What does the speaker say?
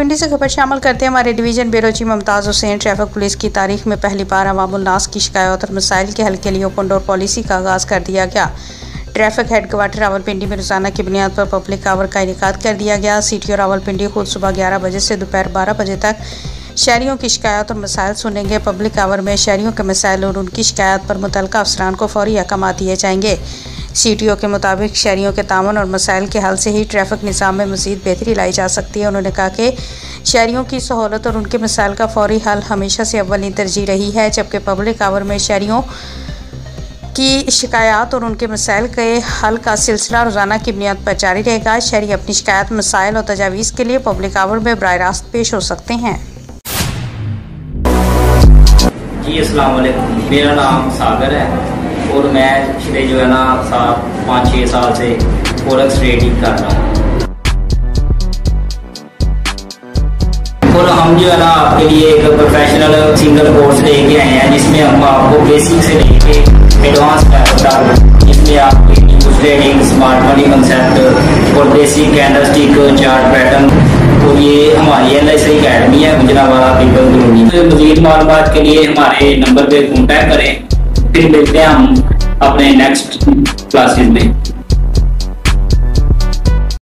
रावलपिंडी से खबर शामिल करते हैं हमारे division bureau chief Mumtaz Hussain. Traffic police की तारीख में पहली बार अवामुल नास की शिकायत और मसाइल के हल के लिए ओपन डोर पॉलिसी का आगाज़ कर दिया गया। ट्रैफिक हेडक्वार्टर रावलपिंडी में रोजाना की बुनियाद पर पब्लिक आवर का इनेकाद कर दिया गया। CTO रावलपिंडी खुद सुबह 11 बजे से दोपहर 12 बजे तक शहरियों की शिकायत और मसाइल सुनेंगे। पब्लिक आवर में शहरियों के मसाइल और उनकी शिकायत पर मुतल्लिका अफसरान को फौरी अहकाम दिए जाएंगे। CTO के मुताबिक शहरियों के ताउन और मसाइल के हल से ही ट्रैफिक निज़ाम में मज़ीद बेहतरी लाई जा सकती है। उन्होंने कहा कि शहरियों की सहूलत और उनके मसाइल का फौरी हल हमेशा से अव्वली तरजीह रही है, जबकि पब्लिक आवर में शहरियों की शिकायत और उनके मसाइल के हल का सिलसिला रोज़ाना की बुनियाद पर जारी रहेगा। शहरी अपनी शिकायत, मसाइल और तजावीज़ के लिए पब्लिक आवर में बराह रास्त पेश हो सकते हैं। जी अस्सलाम वालेकुम, मेरा नाम सागर है और मैं पिछले जो है ना 5-6 साल से फॉरेक्स ट्रेडिंग कर रहा हूँ। और हम जो है ना आपके लिए एक प्रोफेशनल सिंगल कोर्स लेके आए हैं, जिसमें हम आपको बेसिक से लेके एडवांस लेवल तक, जिसमें आपकी ट्रेडिंग, स्मार्ट मनी कंसेप्ट और बेसिक कैंडलस्टिक चार्ट पैटर्न, और ये हमारी LIC अकेडमी है गुजरावाला पीपल कॉलोनी। तो मज़ीद मालूमात के लिए हमारे नंबर पे कॉन्टैक्ट करें। फिर मिलते हैं हम अपने नेक्स्ट क्लासेस में।